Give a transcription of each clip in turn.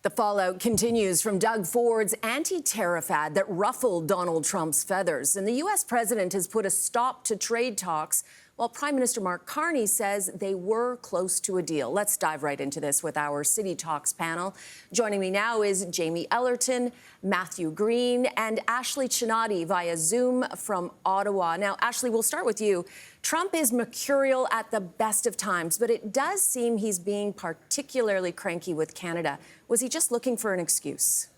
The fallout continues from Doug Ford's anti-tariff ad that ruffled Donald Trump's feathers. And the U.S. president has put a stop to trade talks, while Prime Minister Mark Carney says they were close to a deal. Let's dive right into this with our City Talks panel. Joining me now is Jamie Ellerton, Matthew Green, and Ashley Chinati via Zoom from Ottawa. Now, Ashley, we'll start with you. Trump is mercurial at the best of times, but it does seem he's being particularly cranky with Canada. Was he just looking for an excuse?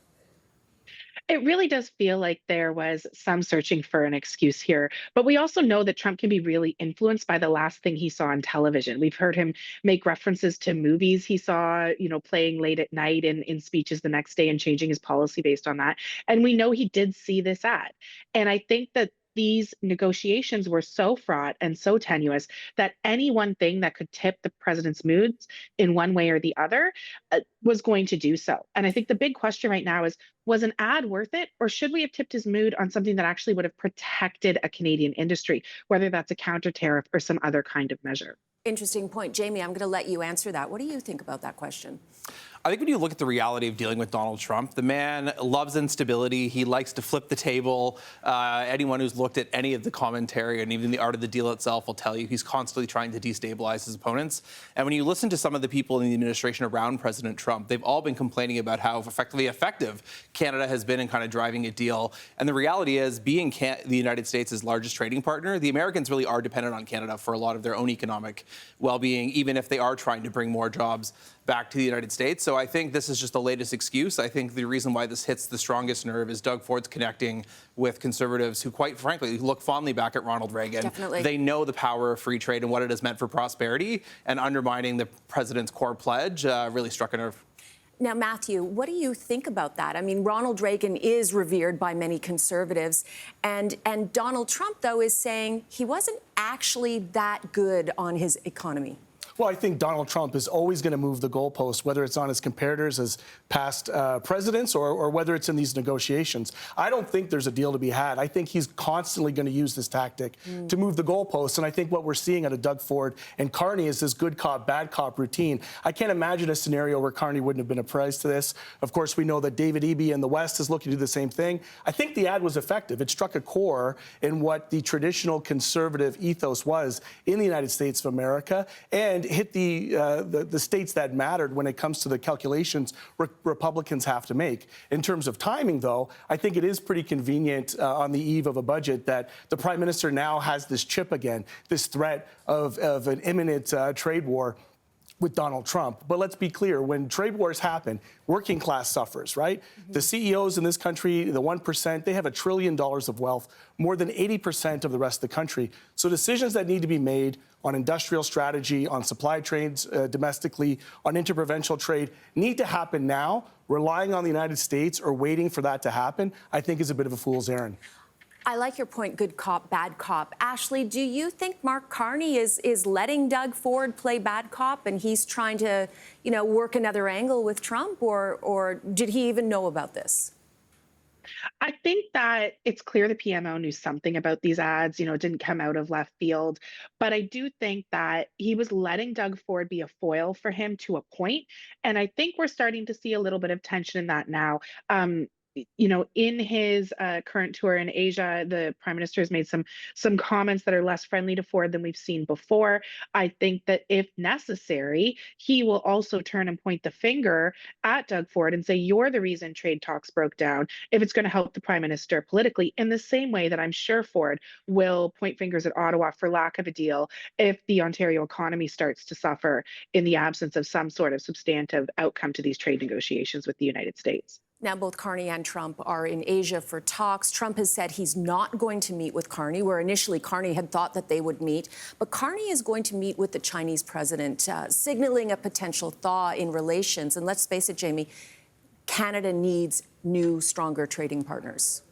It really does feel like there was some searching for an excuse here. But we also know that Trump can be really influenced by the last thing he saw on television. We've heard him make references to movies he saw, playing late at night in speeches the next day and changing his policy based on that. And we know he did see this ad. And I think that these negotiations were so fraught and so tenuous that any one thing that could tip the president's moods in one way or the other was going to do so. And I think the big question right now is, was an ad worth it, or should we have tipped his mood on something that actually would have protected a Canadian industry, whether that's a counter tariff or some other kind of measure? Interesting point. Jamie, I'm going to let you answer that. What do you think about that question? I think when you look at the reality of dealing with Donald Trump, the man loves instability. He likes to flip the table. Anyone who's looked at any of the commentary and even the art of the deal itself will tell you he's constantly trying to destabilize his opponents. And when you listen to some of the people in the administration around President Trump, they've all been complaining about how effective Canada has been in kind of driving a deal. And the reality is, being the United States' largest trading partner, the Americans really are dependent on Canada for a lot of their own economic well-being, even if they are trying to bring more jobs back to the United States. So I think this is just the latest excuse. I think the reason why this hits the strongest nerve is Doug Ford's connecting with conservatives who, quite frankly, look fondly back at Ronald Reagan. Definitely. They know the power of free trade and what it has meant for prosperity, and undermining the president's core pledge really struck a nerve. Now, Matthew, what do you think about that? I mean, Ronald Reagan is revered by many conservatives, and Donald Trump, though, is saying he wasn't actually that good on his economy. Well, I think Donald Trump is always going to move the goalpost, whether it's on his comparators as past presidents or whether it's in these negotiations. I don't think there's a deal to be had. I think he's constantly going to use this tactic to move the goalposts. And I think what we're seeing out of Doug Ford and Carney is this good cop, bad cop routine. I can't imagine a scenario where Carney wouldn't have been apprised to this. Of course, we know that David Eby in the West is looking to do the same thing. I think the ad was effective. It struck a core in what the traditional conservative ethos was in the United States of America, and hit the states that mattered when it comes to the calculations Republicans have to make. In terms of timing, though, I think it is pretty convenient on the eve of a budget that the Prime Minister now has this chip again, this threat of an imminent trade war with Donald Trump. But let's be clear, when trade wars happen, working class suffers, right? The CEOs in this country, the 1%, they have $1 trillion of wealth, more than 80% of the rest of the country. So decisions that need to be made on industrial strategy, on supply chains domestically, on interprovincial trade, need to happen now. Relying on the United States or waiting for that to happen, I think, is a bit of a fool's errand. I like your point, good cop, bad cop. Ashley, do you think Mark Carney is letting Doug Ford play bad cop and he's trying to, work another angle with Trump, or did he even know about this? I think that it's clear the PMO knew something about these ads. It didn't come out of left field. But I do think that he was letting Doug Ford be a foil for him to a point. And I think we're starting to see a little bit of tension in that now. In his current tour in Asia, the Prime Minister has made some comments that are less friendly to Ford than we've seen before. I think that if necessary, he will also turn and point the finger at Doug Ford and say, you're the reason trade talks broke down, if it's going to help the Prime Minister politically, in the same way that I'm sure Ford will point fingers at Ottawa for lack of a deal if the Ontario economy starts to suffer in the absence of some sort of substantive outcome to these trade negotiations with the United States. Now, both Carney and Trump are in Asia for talks. Trump has said he's not going to meet with Carney, where initially Carney had thought that they would meet. But Carney is going to meet with the Chinese president, signaling a potential thaw in relations. And let's face it, Jamie, Canada needs new, stronger trading partners.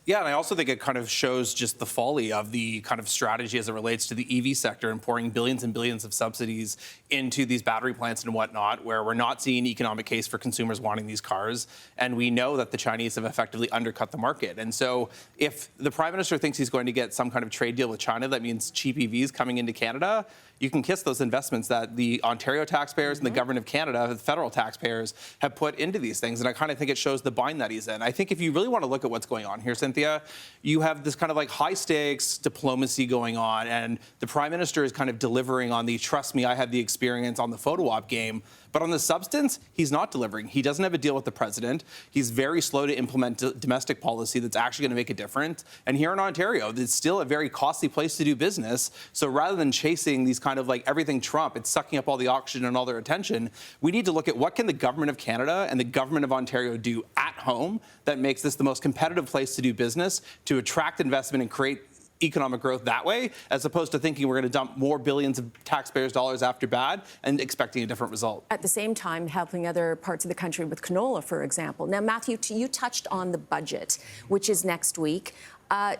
Yeah, and I also think it kind of shows just the folly of the kind of strategy as it relates to the EV sector and pouring billions and billions of subsidies into these battery plants and whatnot, where we're not seeing an economic case for consumers wanting these cars. And we know that the Chinese have effectively undercut the market. And so if the Prime Minister thinks he's going to get some kind of trade deal with China, that means cheap EVs coming into Canada, you can kiss those investments that the Ontario taxpayers and the government of Canada, the federal taxpayers, have put into these things. And I kind of think it shows the bind that he's in. I think if you really want to look at what's going on here, Cynthia, you have this kind of like high stakes diplomacy going on, and the Prime Minister is kind of delivering on the trust me, I had the experience on the photo op game. But on the substance, he's not delivering. He doesn't have a deal with the president. He's very slow to implement domestic policy that's actually going to make a difference. And here in Ontario, it's still a very costly place to do business. So rather than chasing these kind of like everything Trump, it's sucking up all the oxygen and all their attention. We need to look at what can the government of Canada and the government of Ontario do at home that makes this the most competitive place to do business, to attract investment and create economic growth that way, as opposed to thinking we're going to dump more billions of taxpayers' dollars after bad and expecting a different result. At the same time, helping other parts of the country with canola, for example. Now, Matthew, you touched on the budget, which is next week.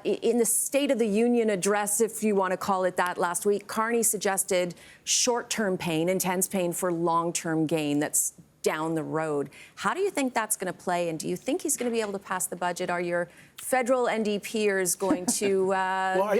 In the State of the Union address, if you want to call it that, last week, Carney suggested short-term pain, intense pain for long-term gain. That's down the road. How do you think that's going to play? And do you think he's going to be able to pass the budget? Are your federal NDPers going to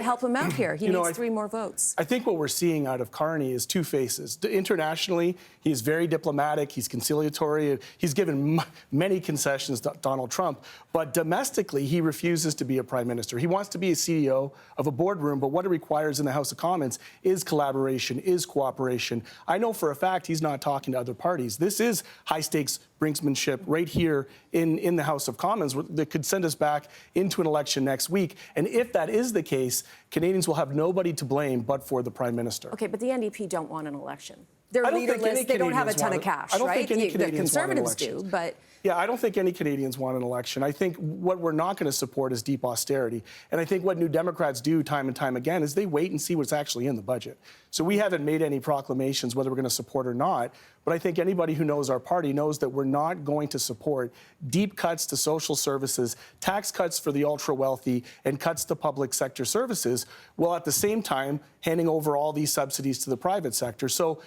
help him out here? He needs 3 more votes. I think what we're seeing out of Carney is two faces. Internationally, he is very diplomatic. He's conciliatory. He's given many concessions to Donald Trump. But domestically, he refuses to be a prime minister. He wants to be a CEO of a boardroom, but what it requires in the House of Commons is collaboration, is cooperation. I know for a fact he's not talking to other parties. This is high-stakes brinksmanship right here in the House of Commons that could send us back into an election next week. And if that is the case, Canadians will have nobody to blame but for the Prime Minister. Okay, but the NDP don't want an election. They're leaderless. They don't have a ton of cash, right? The Conservatives do, but... Yeah, I don't think any Canadians want an election. I think what we're not going to support is deep austerity. And I think what New Democrats do time and time again is they wait and see what's actually in the budget. So we haven't made any proclamations whether we're going to support or not. But I think anybody who knows our party knows that we're not going to support deep cuts to social services, tax cuts for the ultra-wealthy, and cuts to public sector services, while at the same time handing over all these subsidies to the private sector. So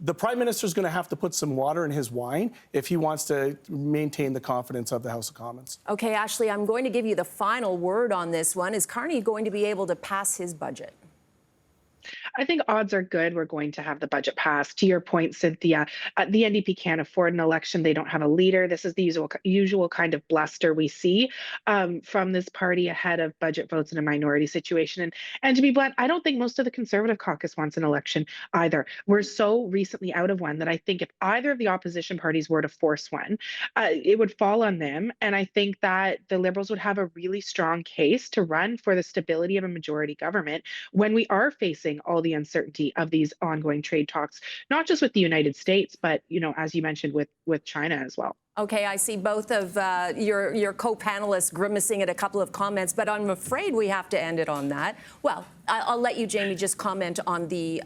the Prime Minister is going to have to put some water in his wine if he wants to maintain the confidence of the House of Commons. Okay, Ashley, I'm going to give you the final word on this one. Is Carney going to be able to pass his budget? I think odds are good we're going to have the budget passed. To your point, Cynthia, the NDP can't afford an election. They don't have a leader. This is the usual kind of bluster we see from this party ahead of budget votes in a minority situation. And to be blunt, I don't think most of the Conservative caucus wants an election either. We're so recently out of one that I think if either of the opposition parties were to force one, it would fall on them. And I think that the Liberals would have a really strong case to run for the stability of a majority government when we are facing all the uncertainty of these ongoing trade talks, not just with the United States, but, you know, as you mentioned, with China as well. Okay, I see both of your co-panelists grimacing at a couple of comments, but I'm afraid we have to end it on that. Well, I'll let you, Jamie, just comment on the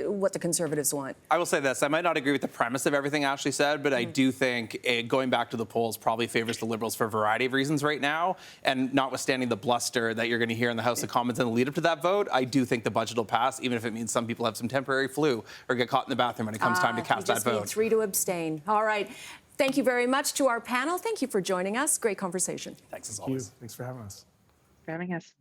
what the Conservatives want. I will say this. I might not agree with the premise of everything Ashley said, but I do think going back to the polls probably favors the Liberals for a variety of reasons right now. And notwithstanding the bluster that you're going to hear in the House of Commons in the lead up to that vote, I do think the budget will pass, even if it means some people have some temporary flu or get caught in the bathroom when it comes time to cast that vote. You just need 3 to abstain. All right. Thank you very much to our panel. Thank you for joining us. Great conversation. Thanks as always. Thanks for having us. For having us.